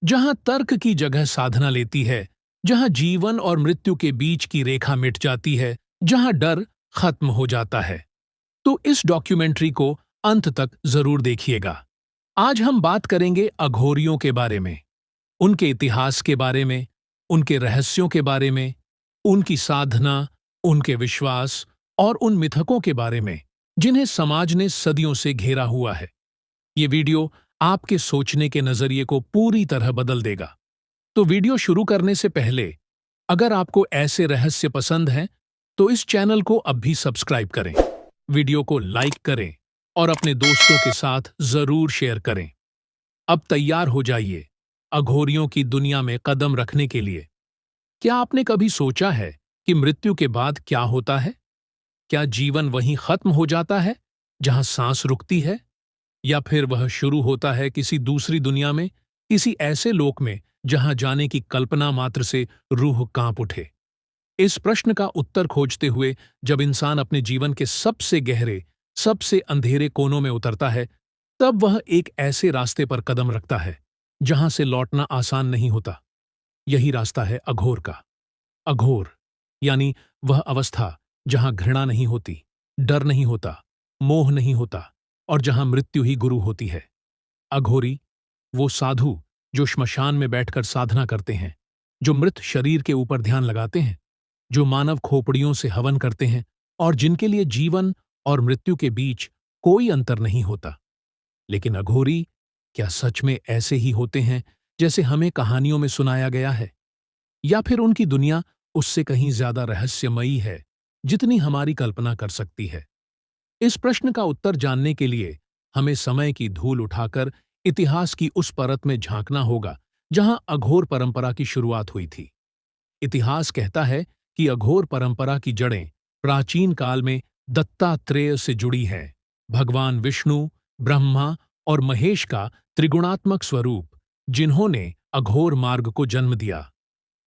जहां तर्क की जगह साधना लेती है, जहां जीवन और मृत्यु के बीच की रेखा मिट जाती है, जहां डर खत्म हो जाता है। तो इस डॉक्यूमेंट्री को अंत तक जरूर देखिएगा। आज हम बात करेंगे अघोरियों के बारे में, उनके इतिहास के बारे में, उनके रहस्यों के बारे में, उनकी साधना, उनके विश्वास और उन मिथकों के बारे में जिन्हें समाज ने सदियों से घेरा हुआ है। ये वीडियो आपके सोचने के नजरिए को पूरी तरह बदल देगा। तो वीडियो शुरू करने से पहले, अगर आपको ऐसे रहस्य पसंद हैं, तो इस चैनल को अब भी सब्सक्राइब करें, वीडियो को लाइक करें और अपने दोस्तों के साथ जरूर शेयर करें। अब तैयार हो जाइए अघोरियों की दुनिया में कदम रखने के लिए। क्या आपने कभी सोचा है कि मृत्यु के बाद क्या होता है? क्या जीवन वहीं खत्म हो जाता है जहां सांस रुकती है, या फिर वह शुरू होता है किसी दूसरी दुनिया में, किसी ऐसे लोक में जहां जाने की कल्पना मात्र से रूह कांप उठे? इस प्रश्न का उत्तर खोजते हुए जब इंसान अपने जीवन के सबसे गहरे, सबसे अंधेरे कोनों में उतरता है, तब वह एक ऐसे रास्ते पर कदम रखता है जहां से लौटना आसान नहीं होता। यही रास्ता है अघोर का। अघोर यानी वह अवस्था जहां घृणा नहीं होती, डर नहीं होता, मोह नहीं होता और जहां मृत्यु ही गुरु होती है। अघोरी वो साधु जो श्मशान में बैठकर साधना करते हैं, जो मृत शरीर के ऊपर ध्यान लगाते हैं, जो मानव खोपड़ियों से हवन करते हैं और जिनके लिए जीवन और मृत्यु के बीच कोई अंतर नहीं होता। लेकिन अघोरी क्या सच में ऐसे ही होते हैं जैसे हमें कहानियों में सुनाया गया है, या फिर उनकी दुनिया उससे कहीं ज्यादा रहस्यमयी है जितनी हमारी कल्पना कर सकती है? इस प्रश्न का उत्तर जानने के लिए हमें समय की धूल उठाकर इतिहास की उस परत में झांकना होगा जहां अघोर परंपरा की शुरुआत हुई थी। इतिहास कहता है कि अघोर परंपरा की जड़ें प्राचीन काल में दत्तात्रेय से जुड़ी हैं, भगवान विष्णु, ब्रह्मा और महेश का त्रिगुणात्मक स्वरूप, जिन्होंने अघोर मार्ग को जन्म दिया।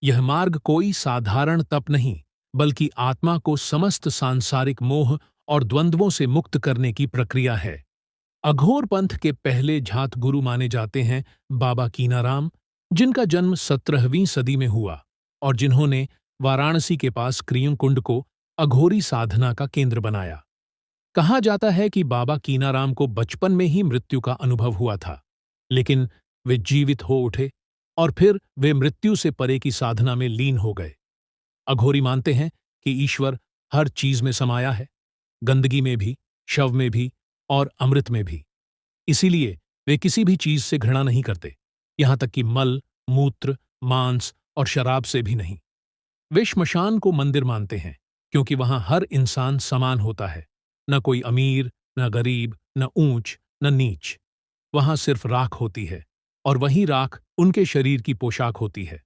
यह मार्ग कोई साधारण तप नहीं, बल्कि आत्मा को समस्त सांसारिक मोह और द्वंद्वों से मुक्त करने की प्रक्रिया है। अघोर पंथ के पहले झात गुरु माने जाते हैं बाबा कीनाराम, जिनका जन्म 17वीं सदी में हुआ और जिन्होंने वाराणसी के पास क्रियकुंड को अघोरी साधना का केंद्र बनाया। कहा जाता है कि बाबा कीनाराम को बचपन में ही मृत्यु का अनुभव हुआ था, लेकिन वे जीवित हो उठे और फिर वे मृत्यु से परे की साधना में लीन हो गए। अघोरी मानते हैं कि ईश्वर हर चीज में समाया है, गंदगी में भी, शव में भी और अमृत में भी। इसीलिए वे किसी भी चीज से घृणा नहीं करते, यहां तक कि मल, मूत्र, मांस और शराब से भी नहीं। वे श्मशान को मंदिर मानते हैं क्योंकि वहां हर इंसान समान होता है, न कोई अमीर, न गरीब, न ऊंच, न नीच। वहां सिर्फ राख होती है और वही राख उनके शरीर की पोशाक होती है।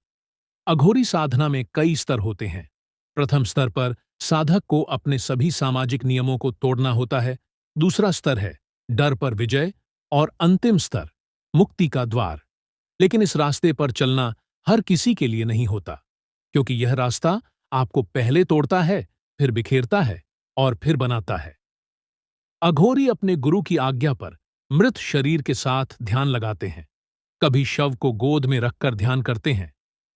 अघोरी साधना में कई स्तर होते हैं। प्रथम स्तर पर साधक को अपने सभी सामाजिक नियमों को तोड़ना होता है। दूसरा स्तर है डर पर विजय और अंतिम स्तर मुक्ति का द्वार। लेकिन इस रास्ते पर चलना हर किसी के लिए नहीं होता, क्योंकि यह रास्ता आपको पहले तोड़ता है, फिर बिखेरता है और फिर बनाता है। अघोरी अपने गुरु की आज्ञा पर मृत शरीर के साथ ध्यान लगाते हैं। कभी शव को गोद में रखकर ध्यान करते हैं,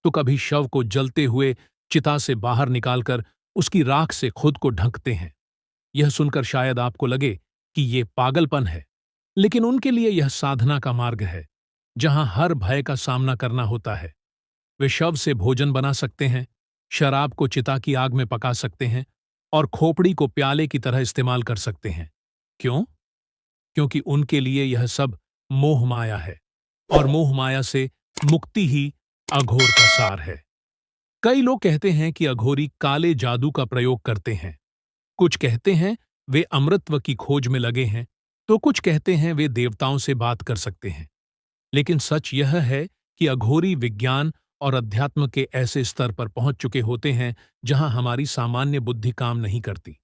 तो कभी शव को जलते हुए चिता से बाहर निकालकर उसकी राख से खुद को ढकते हैं। यह सुनकर शायद आपको लगे कि ये पागलपन है, लेकिन उनके लिए यह साधना का मार्ग है, जहां हर भय का सामना करना होता है। वे शव से भोजन बना सकते हैं, शराब को चिता की आग में पका सकते हैं और खोपड़ी को प्याले की तरह इस्तेमाल कर सकते हैं। क्यों? क्योंकि उनके लिए यह सब मोह माया है और मोह माया से मुक्ति ही अघोर का सार है। कई लोग कहते हैं कि अघोरी काले जादू का प्रयोग करते हैं। कुछ कहते हैं वे अमृतत्व की खोज में लगे हैं, तो कुछ कहते हैं वे देवताओं से बात कर सकते हैं। लेकिन सच यह है कि अघोरी विज्ञान और अध्यात्म के ऐसे स्तर पर पहुंच चुके होते हैं जहां हमारी सामान्य बुद्धि काम नहीं करती।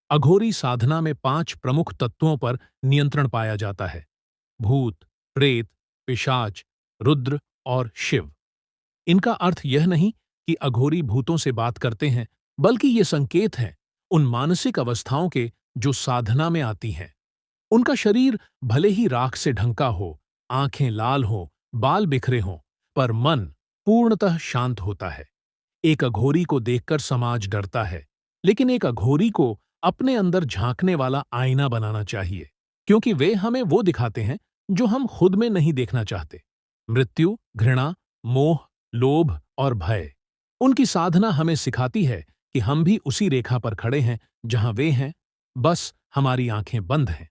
अघोरी साधना में 5 प्रमुख तत्वों पर नियंत्रण पाया जाता है: भूत, प्रेत, पिशाच, रुद्र और शिव। इनका अर्थ यह नहीं कि अघोरी भूतों से बात करते हैं, बल्कि ये संकेत हैं उन मानसिक अवस्थाओं के जो साधना में आती हैं। उनका शरीर भले ही राख से ढंका हो, आंखें लाल हों, बाल बिखरे हों, पर मन पूर्णतः शांत होता है। एक अघोरी को देखकर समाज डरता है, लेकिन एक अघोरी को अपने अंदर झांकने वाला आईना बनाना चाहिए, क्योंकि वे हमें वो दिखाते हैं जो हम खुद में नहीं देखना चाहते। मृत्यु, घृणा, मोह, लोभ और भय। उनकी साधना हमें सिखाती है कि हम भी उसी रेखा पर खड़े हैं जहां वे हैं, बस हमारी आंखें बंद हैं।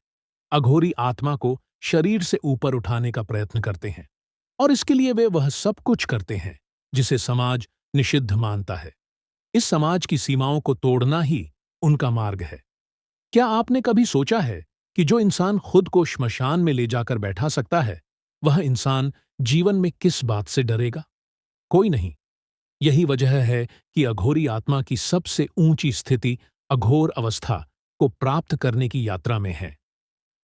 अघोरी आत्मा को शरीर से ऊपर उठाने का प्रयत्न करते हैं, और इसके लिए वे वह सब कुछ करते हैं जिसे समाज निषिद्ध मानता है। इस समाज की सीमाओं को तोड़ना ही उनका मार्ग है। क्या आपने कभी सोचा है कि जो इंसान खुद को श्मशान में ले जाकर बैठा सकता है, वह इंसान जीवन में किस बात से डरेगा? कोई नहीं। यही वजह है कि अघोरी आत्मा की सबसे ऊंची स्थिति अघोर अवस्था को प्राप्त करने की यात्रा में है।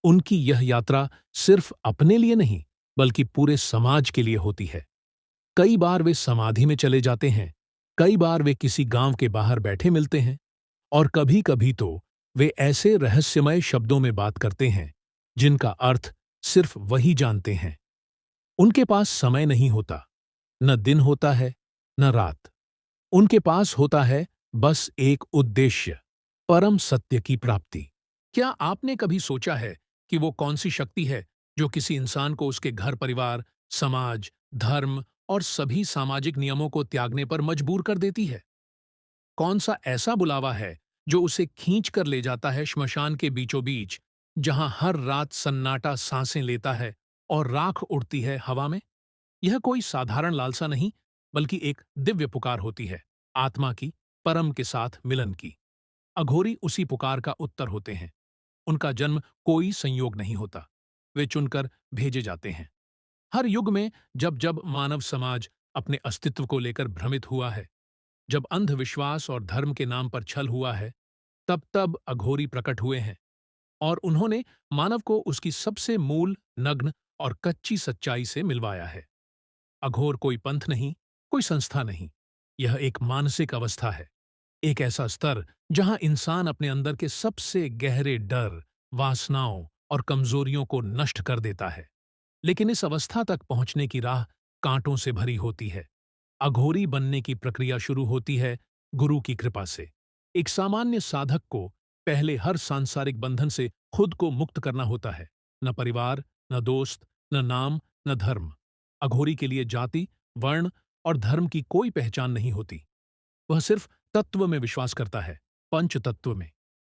उनकी यह यात्रा सिर्फ अपने लिए नहीं, बल्कि पूरे समाज के लिए होती है। कई बार वे समाधि में चले जाते हैं, कई बार वे किसी गांव के बाहर बैठे मिलते हैं, और कभी-कभी तो वे ऐसे रहस्यमय शब्दों में बात करते हैं जिनका अर्थ सिर्फ वही जानते हैं। उनके पास समय नहीं होता, न दिन होता है, न रात। उनके पास होता है बस एक उद्देश्य, परम सत्य की प्राप्ति। क्या आपने कभी सोचा है कि वो कौन सी शक्ति है जो किसी इंसान को उसके घर परिवार, समाज, धर्म और सभी सामाजिक नियमों को त्यागने पर मजबूर कर देती है? कौन सा ऐसा बुलावा है जो उसे खींच कर ले जाता है श्मशान के बीचों बीच, जहां हर रात सन्नाटा सांसें लेता है और राख उड़ती है हवा में? यह कोई साधारण लालसा नहीं, बल्कि एक दिव्य पुकार होती है, आत्मा की, परम के साथ मिलन की। अघोरी उसी पुकार का उत्तर होते हैं। उनका जन्म कोई संयोग नहीं होता, वे चुनकर भेजे जाते हैं। हर युग में जब जब मानव समाज अपने अस्तित्व को लेकर भ्रमित हुआ है, जब अंधविश्वास और धर्म के नाम पर छल हुआ है, तब तब अघोरी प्रकट हुए हैं, और उन्होंने मानव को उसकी सबसे मूल, नग्न और कच्ची सच्चाई से मिलवाया है। अघोर कोई पंथ नहीं, कोई संस्था नहीं। यह एक मानसिक अवस्था है, एक ऐसा स्तर जहां इंसान अपने अंदर के सबसे गहरे डर, वासनाओं और कमजोरियों को नष्ट कर देता है। लेकिन इस अवस्था तक पहुंचने की राह कांटों से भरी होती है। अघोरी बनने की प्रक्रिया शुरू होती है गुरु की कृपा से। एक सामान्य साधक को पहले हर सांसारिक बंधन से खुद को मुक्त करना होता है। न परिवार, न दोस्त, न नाम, न धर्म। अघोरी के लिए जाति, वर्ण और धर्म की कोई पहचान नहीं होती। वह सिर्फ तत्व में विश्वास करता है, पंच तत्व में।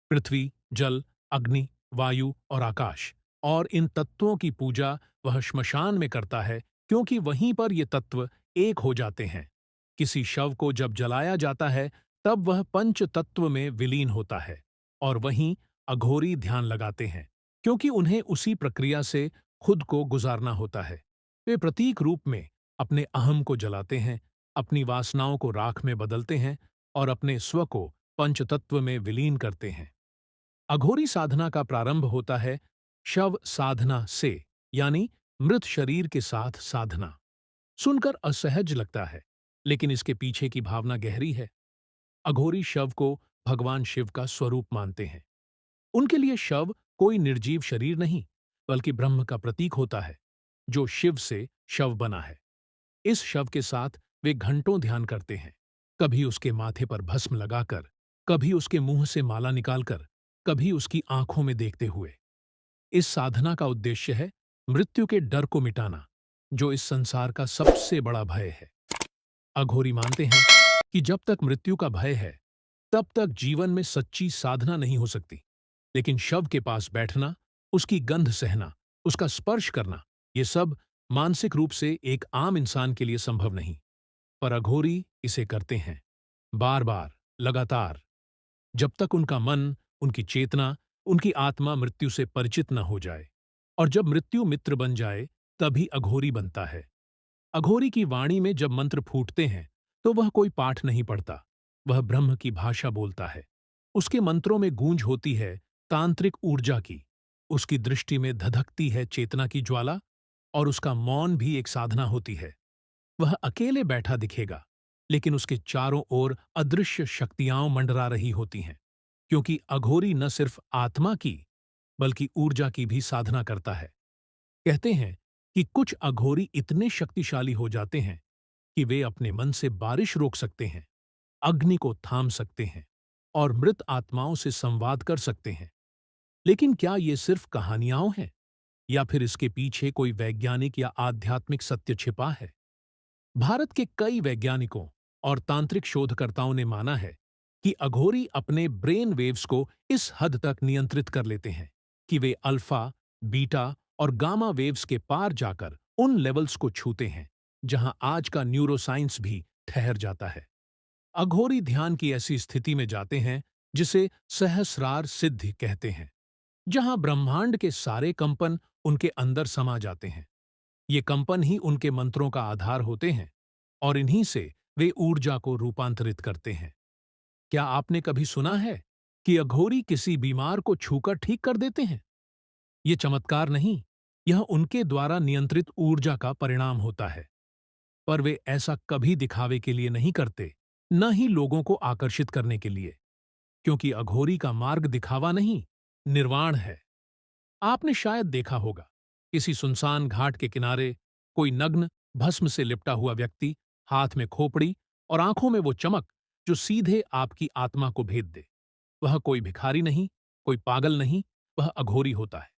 पृथ्वी, जल, अग्नि, वायु और आकाश। और इन तत्वों की पूजा वह श्मशान में करता है, क्योंकि वहीं पर ये तत्व एक हो जाते हैं। किसी शव को जब जलाया जाता है, तब वह पंच तत्व में विलीन होता है, और वहीं अघोरी ध्यान लगाते हैं, क्योंकि उन्हें उसी प्रक्रिया से खुद को गुजारना होता है। वे प्रतीक रूप में अपने अहम को जलाते हैं, अपनी वासनाओं को राख में बदलते हैं और अपने स्व को पंचतत्व में विलीन करते हैं। अघोरी साधना का प्रारंभ होता है शव साधना से, यानी मृत शरीर के साथ साधना। सुनकर असहज लगता है, लेकिन इसके पीछे की भावना गहरी है। अघोरी शव को भगवान शिव का स्वरूप मानते हैं। उनके लिए शव कोई निर्जीव शरीर नहीं, बल्कि ब्रह्म का प्रतीक होता है, जो शिव से शव बना है। इस शव के साथ वे घंटों ध्यान करते हैं, कभी उसके माथे पर भस्म लगाकर, कभी उसके मुंह से माला निकालकर, कभी उसकी आंखों में देखते हुए। इस साधना का उद्देश्य है मृत्यु के डर को मिटाना, जो इस संसार का सबसे बड़ा भय है। अघोरी मानते हैं कि जब तक मृत्यु का भय है, तब तक जीवन में सच्ची साधना नहीं हो सकती। लेकिन शव के पास बैठना, उसकी गंध सहना, उसका स्पर्श करना, ये सब मानसिक रूप से एक आम इंसान के लिए संभव नहीं। पर अघोरी इसे करते हैं, बार बार, लगातार, जब तक उनका मन, उनकी चेतना, उनकी आत्मा मृत्यु से परिचित न हो जाए। और जब मृत्यु मित्र बन जाए, तभी अघोरी बनता है। अघोरी की वाणी में जब मंत्र फूटते हैं, तो वह कोई पाठ नहीं पढ़ता, वह ब्रह्म की भाषा बोलता है। उसके मंत्रों में गूंज होती है तांत्रिक ऊर्जा की। उसकी दृष्टि में धधकती है चेतना की ज्वाला, और उसका मौन भी एक साधना होती है। वह अकेले बैठा दिखेगा, लेकिन उसके चारों ओर अदृश्य शक्तियां मंडरा रही होती हैं, क्योंकि अघोरी न सिर्फ आत्मा की, बल्कि ऊर्जा की भी साधना करता है। कहते हैं कि कुछ अघोरी इतने शक्तिशाली हो जाते हैं कि वे अपने मन से बारिश रोक सकते हैं, अग्नि को थाम सकते हैं और मृत आत्माओं से संवाद कर सकते हैं। लेकिन क्या ये सिर्फ कहानियां हैं या फिर इसके पीछे कोई वैज्ञानिक या आध्यात्मिक सत्य छिपा है? भारत के कई वैज्ञानिकों और तांत्रिक शोधकर्ताओं ने माना है कि अघोरी अपने ब्रेन वेव्स को इस हद तक नियंत्रित कर लेते हैं कि वे अल्फा, बीटा और गामा वेव्स के पार जाकर उन लेवल्स को छूते हैं जहां आज का न्यूरोसाइंस भी ठहर जाता है। अघोरी ध्यान की ऐसी स्थिति में जाते हैं जिसे सहस्रार सिद्धि कहते हैं, जहां ब्रह्मांड के सारे कंपन उनके अंदर समा जाते हैं। ये कंपन ही उनके मंत्रों का आधार होते हैं और इन्हीं से वे ऊर्जा को रूपांतरित करते हैं। क्या आपने कभी सुना है कि अघोरी किसी बीमार को छूकर ठीक कर देते हैं? ये चमत्कार नहीं, यह उनके द्वारा नियंत्रित ऊर्जा का परिणाम होता है। पर वे ऐसा कभी दिखावे के लिए नहीं करते, न ही लोगों को आकर्षित करने के लिए, क्योंकि अघोरी का मार्ग दिखावा नहीं, निर्वाण है। आपने शायद देखा होगा, किसी सुनसान घाट के किनारे कोई नग्न, भस्म से लिपटा हुआ व्यक्ति, हाथ में खोपड़ी और आंखों में वो चमक जो सीधे आपकी आत्मा को भेद दे। वह कोई भिखारी नहीं, कोई पागल नहीं, वह अघोरी होता है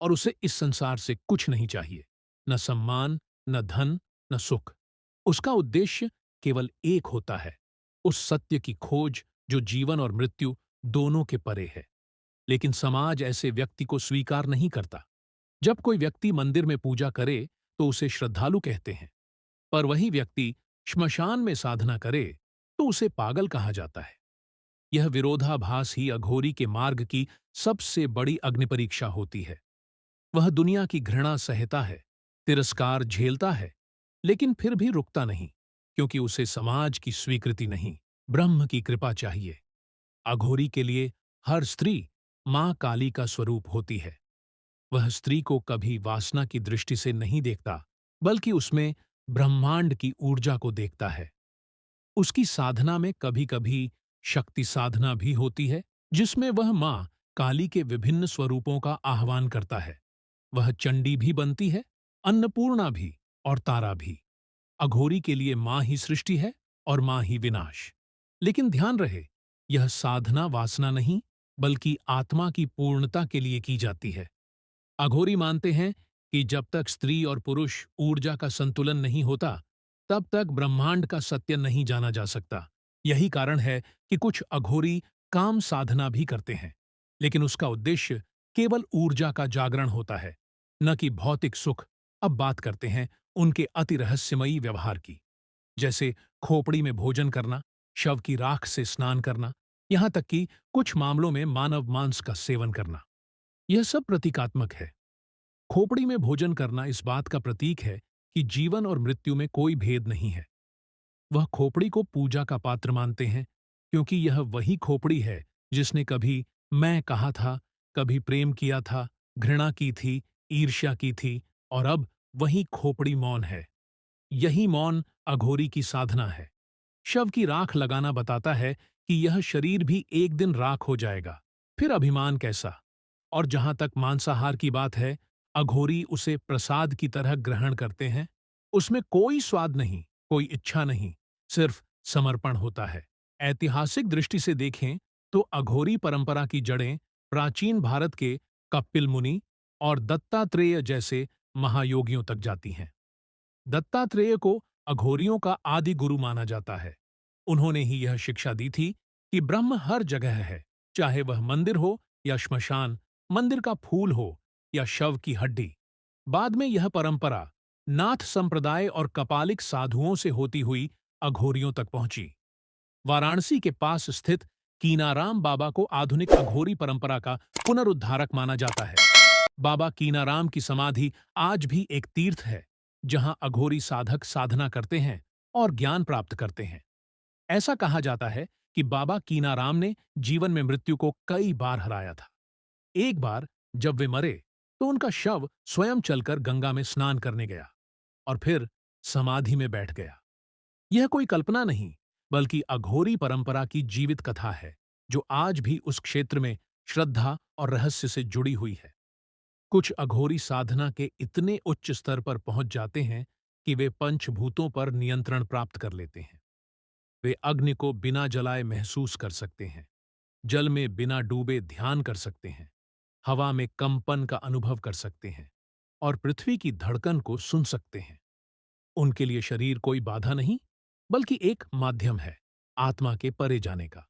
और उसे इस संसार से कुछ नहीं चाहिए, न सम्मान, न धन, न सुख। उसका उद्देश्य केवल एक होता है, उस सत्य की खोज जो जीवन और मृत्यु दोनों के परे है। लेकिन समाज ऐसे व्यक्ति को स्वीकार नहीं करता। जब कोई व्यक्ति मंदिर में पूजा करे तो उसे श्रद्धालु कहते हैं, पर वही व्यक्ति श्मशान में साधना करे तो उसे पागल कहा जाता है। यह विरोधाभास ही अघोरी के मार्ग की सबसे बड़ी अग्निपरीक्षा होती है। वह दुनिया की घृणा सहता है, तिरस्कार झेलता है, लेकिन फिर भी रुकता नहीं, क्योंकि उसे समाज की स्वीकृति नहीं, ब्रह्म की कृपा चाहिए। अघोरी के लिए हर स्त्री मां काली का स्वरूप होती है। वह स्त्री को कभी वासना की दृष्टि से नहीं देखता, बल्कि उसमें ब्रह्मांड की ऊर्जा को देखता है। उसकी साधना में कभी-कभी शक्ति साधना भी होती है, जिसमें वह मां काली के विभिन्न स्वरूपों का आह्वान करता है। वह चंडी भी बनती है, अन्नपूर्णा भी और तारा भी। अघोरी के लिए मां ही सृष्टि है और मां ही विनाश। लेकिन ध्यान रहे, यह साधना वासना नहीं, बल्कि आत्मा की पूर्णता के लिए की जाती है। अघोरी मानते हैं कि जब तक स्त्री और पुरुष ऊर्जा का संतुलन नहीं होता, तब तक ब्रह्मांड का सत्य नहीं जाना जा सकता। यही कारण है कि कुछ अघोरी काम साधना भी करते हैं, लेकिन उसका उद्देश्य केवल ऊर्जा का जागरण होता है, न कि भौतिक सुख। अब बात करते हैं उनके अति रहस्यमयी व्यवहार की, जैसे खोपड़ी में भोजन करना, शव की राख से स्नान करना, यहां तक कि कुछ मामलों में मानव मांस का सेवन करना। यह सब प्रतीकात्मक है। खोपड़ी में भोजन करना इस बात का प्रतीक है कि जीवन और मृत्यु में कोई भेद नहीं है। वह खोपड़ी को पूजा का पात्र मानते हैं, क्योंकि यह वही खोपड़ी है जिसने कभी मैं कहा था, कभी प्रेम किया था, घृणा की थी, ईर्ष्या की थी, और अब वही खोपड़ी मौन है। यही मौन अघोरी की साधना है। शव की राख लगाना बताता है कि यह शरीर भी एक दिन राख हो जाएगा, फिर अभिमान कैसा। और जहां तक मांसाहार की बात है, अघोरी उसे प्रसाद की तरह ग्रहण करते हैं। उसमें कोई स्वाद नहीं, कोई इच्छा नहीं, सिर्फ समर्पण होता है। ऐतिहासिक दृष्टि से देखें तो अघोरी परंपरा की जड़ें प्राचीन भारत के कपिल मुनि और दत्तात्रेय जैसे महायोगियों तक जाती हैं। दत्तात्रेय को अघोरियों का आदि गुरु माना जाता है। उन्होंने ही यह शिक्षा दी थी कि ब्रह्म हर जगह है, चाहे वह मंदिर हो या श्मशान, मंदिर का फूल हो या शव की हड्डी। बाद में यह परंपरा नाथ संप्रदाय और कपालिक साधुओं से होती हुई अघोरियों तक पहुंची। वाराणसी के पास स्थित कीनाराम बाबा को आधुनिक अघोरी परंपरा का पुनरुद्धारक माना जाता है। बाबा कीनाराम की समाधि आज भी एक तीर्थ है, जहां अघोरी साधक साधना करते हैं और ज्ञान प्राप्त करते हैं। ऐसा कहा जाता है कि बाबा कीनाराम ने जीवन में मृत्यु को कई बार हराया था। एक बार जब वे मरे तो उनका शव स्वयं चलकर गंगा में स्नान करने गया और फिर समाधि में बैठ गया। यह कोई कल्पना नहीं, बल्कि अघोरी परंपरा की जीवित कथा है, जो आज भी उस क्षेत्र में श्रद्धा और रहस्य से जुड़ी हुई है। कुछ अघोरी साधना के इतने उच्च स्तर पर पहुंच जाते हैं कि वे पंचभूतों पर नियंत्रण प्राप्त कर लेते हैं। वे अग्नि को बिना जलाए महसूस कर सकते हैं, जल में बिना डूबे ध्यान कर सकते हैं, हवा में कंपन का अनुभव कर सकते हैं और पृथ्वी की धड़कन को सुन सकते हैं। उनके लिए शरीर कोई बाधा नहीं, बल्कि एक माध्यम है आत्मा के परे जाने का।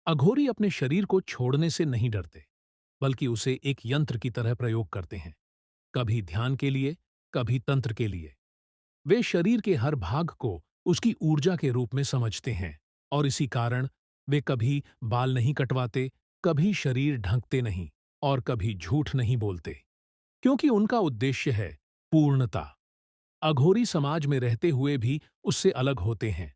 अघोरी अपने शरीर को छोड़ने से नहीं डरते, बल्कि उसे एक यंत्र की तरह प्रयोग करते हैं, कभी ध्यान के लिए, कभी तंत्र के लिए। वे शरीर के हर भाग को उसकी ऊर्जा के रूप में समझते हैं और इसी कारण वे कभी बाल नहीं कटवाते, कभी शरीर ढकते नहीं और कभी झूठ नहीं बोलते, क्योंकि उनका उद्देश्य है पूर्णता। अघोरी समाज में रहते हुए भी उससे अलग होते हैं।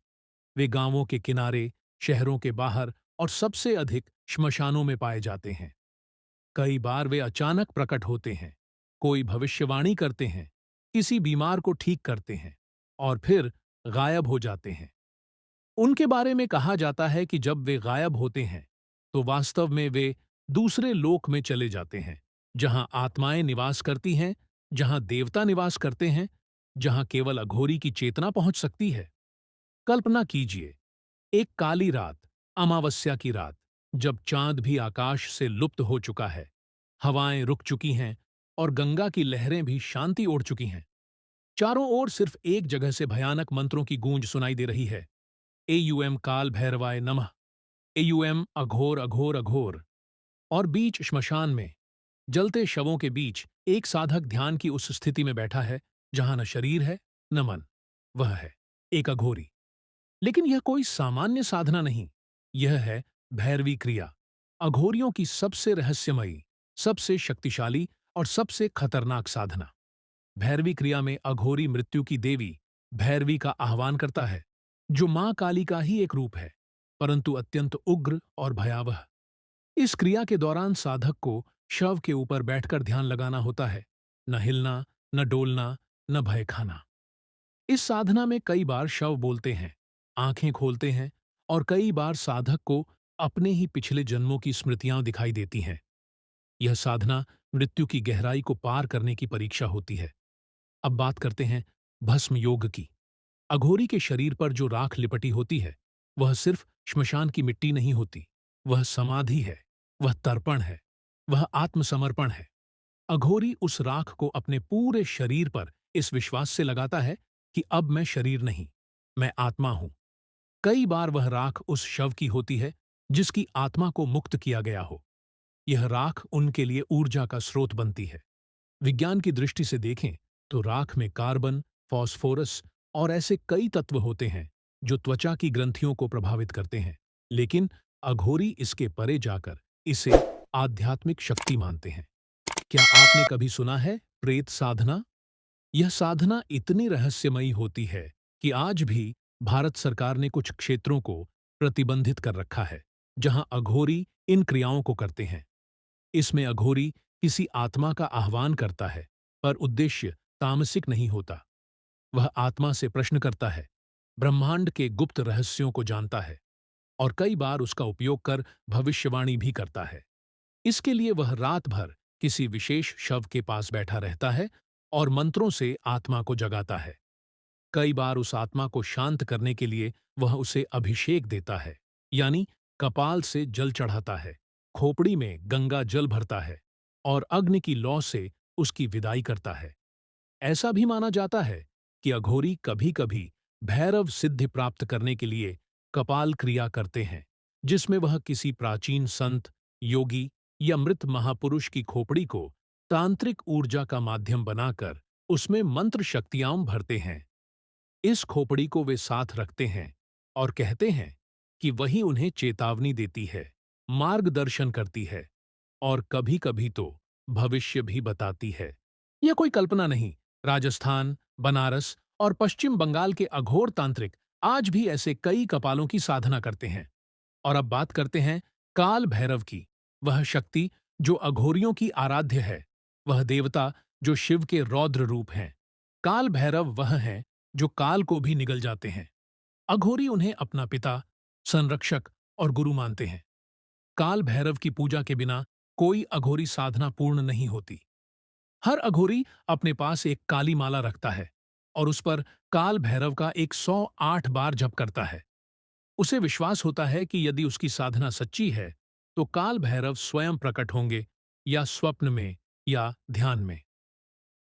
वे गांवों के किनारे, शहरों के बाहर और सबसे अधिक श्मशानों में पाए जाते हैं। कई बार वे अचानक प्रकट होते हैं, कोई भविष्यवाणी करते हैं, किसी बीमार को ठीक करते हैं और फिर गायब हो जाते हैं। उनके बारे में कहा जाता है कि जब वे गायब होते हैं तो वास्तव में वे दूसरे लोक में चले जाते हैं, जहां आत्माएं निवास करती हैं, जहां देवता निवास करते हैं, जहां केवल अघोरी की चेतना पहुंच सकती है। कल्पना कीजिए, एक काली रात, अमावस्या की रात, जब चांद भी आकाश से लुप्त हो चुका है, हवाएं रुक चुकी हैं और गंगा की लहरें भी शांति ओढ़ चुकी हैं। चारों ओर सिर्फ एक जगह से भयानक मंत्रों की गूंज सुनाई दे रही है। एयूएम काल भैरवाय नमः, एयूएम अघोर अघोर अघोर। और बीच श्मशान में, जलते शवों के बीच, एक साधक ध्यान की उस स्थिति में बैठा है जहां न शरीर है, न मन। वह है एक अघोरी। लेकिन यह कोई सामान्य साधना नहीं, यह है भैरवी क्रिया, अघोरियों की सबसे रहस्यमयी, सबसे शक्तिशाली और सबसे खतरनाक साधना। भैरवी क्रिया में अघोरी मृत्यु की देवी भैरवी का आह्वान करता है, जो मां काली का ही एक रूप है, परंतु अत्यंत उग्र और भयावह। इस क्रिया के दौरान साधक को शव के ऊपर बैठकर ध्यान लगाना होता है, न हिलना, न डोलना, न भय खाना। इस साधना में कई बार शव बोलते हैं, आंखें खोलते हैं और कई बार साधक को अपने ही पिछले जन्मों की स्मृतियां दिखाई देती हैं। यह साधना मृत्यु की गहराई को पार करने की परीक्षा होती है। अब बात करते हैं भस्म योग की। अघोरी के शरीर पर जो राख लिपटी होती है, वह सिर्फ श्मशान की मिट्टी नहीं होती, वह समाधि है, वह तर्पण है, वह आत्मसमर्पण है। अघोरी उस राख को अपने पूरे शरीर पर इस विश्वास से लगाता है कि अब मैं शरीर नहीं, मैं आत्मा हूं। कई बार वह राख उस शव की होती है जिसकी आत्मा को मुक्त किया गया हो। यह राख उनके लिए ऊर्जा का स्रोत बनती है। विज्ञान की दृष्टि से देखें तो राख में कार्बन, फास्फोरस और ऐसे कई तत्व होते हैं जो त्वचा की ग्रंथियों को प्रभावित करते हैं। लेकिन अघोरी इसके परे जाकर इसे आध्यात्मिक शक्ति मानते हैं। क्या आपने कभी सुना है प्रेत साधना? यह साधना इतनी रहस्यमयी होती है कि आज भी भारत सरकार ने कुछ क्षेत्रों को प्रतिबंधित कर रखा है, जहां अघोरी इन क्रियाओं को करते हैं। इसमें अघोरी किसी आत्मा का आह्वान करता है, पर उद्देश्य तामसिक नहीं होता। वह आत्मा से प्रश्न करता है, ब्रह्मांड के गुप्त रहस्यों को जानता है और कई बार उसका उपयोग कर भविष्यवाणी भी करता है। इसके लिए वह रात भर किसी विशेष शव के पास बैठा रहता है और मंत्रों से आत्मा को जगाता है। कई बार उस आत्मा को शांत करने के लिए वह उसे अभिषेक देता है, यानी कपाल से जल चढ़ाता है, खोपड़ी में गंगा जल भरता है और अग्नि की लौ से उसकी विदाई करता है। ऐसा भी माना जाता है कि अघोरी कभी-कभी भैरव सिद्धि प्राप्त करने के लिए कपाल क्रिया करते हैं, जिसमें वह किसी प्राचीन संत, योगी या मृत महापुरुष की खोपड़ी को तांत्रिक ऊर्जा का माध्यम बनाकर उसमें मंत्र शक्तियां भरते हैं। इस खोपड़ी को वे साथ रखते हैं और कहते हैं कि वही उन्हें चेतावनी देती है, मार्गदर्शन करती है और कभी-कभी तो भविष्य भी बताती है। यह कोई कल्पना नहीं। राजस्थान, बनारस और पश्चिम बंगाल के अघोर तांत्रिक आज भी ऐसे कई कपालों की साधना करते हैं। और अब बात करते हैं काल भैरव की, वह शक्ति जो अघोरियों की आराध्य है, वह देवता जो शिव के रौद्र रूप हैं। काल भैरव वह हैं जो काल को भी निगल जाते हैं। अघोरी उन्हें अपना पिता, संरक्षक और गुरु मानते हैं। काल भैरव की पूजा के बिना कोई अघोरी साधना पूर्ण नहीं होती। हर अघोरी अपने पास एक काली माला रखता है और उस पर काल भैरव का 108 बार जप करता है। उसे विश्वास होता है कि यदि उसकी साधना सच्ची है तो काल भैरव स्वयं प्रकट होंगे, या स्वप्न में या ध्यान में।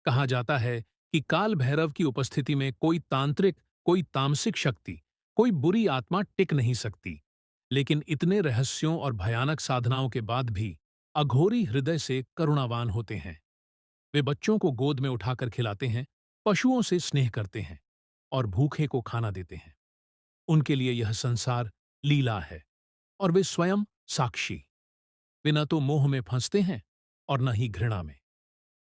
कहा जाता है कि काल भैरव की उपस्थिति में कोई तांत्रिक, कोई तामसिक शक्ति, कोई बुरी आत्मा टिक नहीं सकती। लेकिन इतने रहस्यों और भयानक साधनाओं के बाद भी अघोरी हृदय से करुणावान होते हैं। वे बच्चों को गोद में उठाकर खिलाते हैं, पशुओं से स्नेह करते हैं और भूखे को खाना देते हैं। उनके लिए यह संसार लीला है और वे स्वयं साक्षी। वे न तो मोह में फंसते हैं और न ही घृणा में।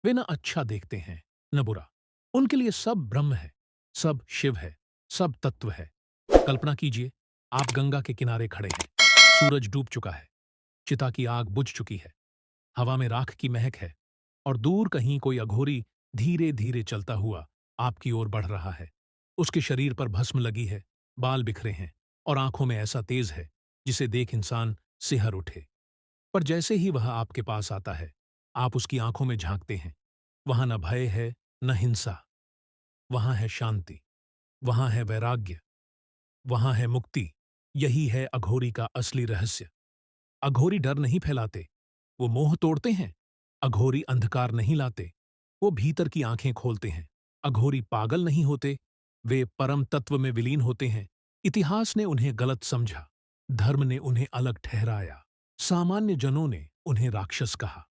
वे न अच्छा देखते हैं न बुरा। उनके लिए सब ब्रह्म है, सब शिव है, सब तत्व है। कल्पना कीजिए, आप गंगा के किनारे खड़े हैं। सूरज डूब चुका है, चिता की आग बुझ चुकी है, हवा में राख की महक है और दूर कहीं कोई अघोरी धीरे धीरे चलता हुआ आपकी ओर बढ़ रहा है। उसके शरीर पर भस्म लगी है, बाल बिखरे हैं और आंखों में ऐसा तेज है जिसे देख इंसान सिहर उठे। पर जैसे ही वह आपके पास आता है, आप उसकी आंखों में झांकते हैं। वहां न भय है, न हिंसा। वहां है शांति, वहां है वैराग्य, वहां है मुक्ति। यही है अघोरी का असली रहस्य। अघोरी डर नहीं फैलाते, वो मोह तोड़ते हैं। अघोरी अंधकार नहीं लाते, वो भीतर की आंखें खोलते हैं। अघोरी पागल नहीं होते, वे परम तत्व में विलीन होते हैं। इतिहास ने उन्हें गलत समझा, धर्म ने उन्हें अलग ठहराया, सामान्य जनों ने उन्हें राक्षस कहा।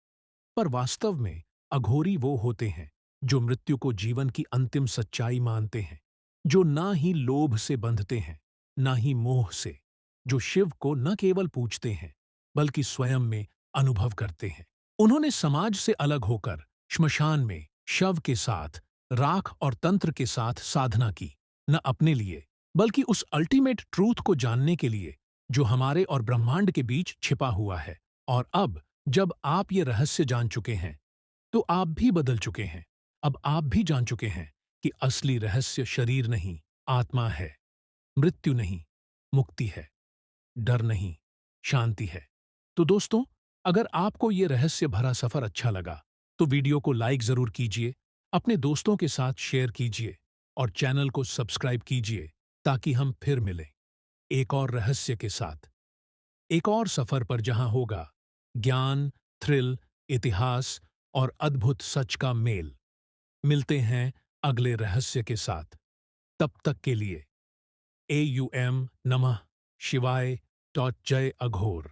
पर वास्तव में अघोरी वो होते हैं जो मृत्यु को जीवन की अंतिम सच्चाई मानते हैं, जो ना ही लोभ से बंधते हैं, ना ही मोह से, जो शिव को न केवल पूजते हैं बल्कि स्वयं में अनुभव करते हैं। उन्होंने समाज से अलग होकर श्मशान में शव के साथ, राख और तंत्र के साथ साधना की, न अपने लिए बल्कि उस अल्टीमेट ट्रूथ को जानने के लिए जो हमारे और ब्रह्मांड के बीच छिपा हुआ है। और अब जब आप ये रहस्य जान चुके हैं तो आप भी बदल चुके हैं। अब आप भी जान चुके हैं कि असली रहस्य शरीर नहीं, आत्मा है। मृत्यु नहीं, मुक्ति है। डर नहीं, शांति है। तो दोस्तों, अगर आपको ये रहस्य भरा सफर अच्छा लगा तो वीडियो को लाइक जरूर कीजिए, अपने दोस्तों के साथ शेयर कीजिए और चैनल को सब्सक्राइब कीजिए ताकि हम फिर मिलें एक और रहस्य के साथ, एक और सफर पर जहां होगा ज्ञान, थ्रिल, इतिहास और अद्भुत सच का मेल। मिलते हैं अगले रहस्य के साथ। तब तक के लिए AUM नमः शिवाय. जय अघोर।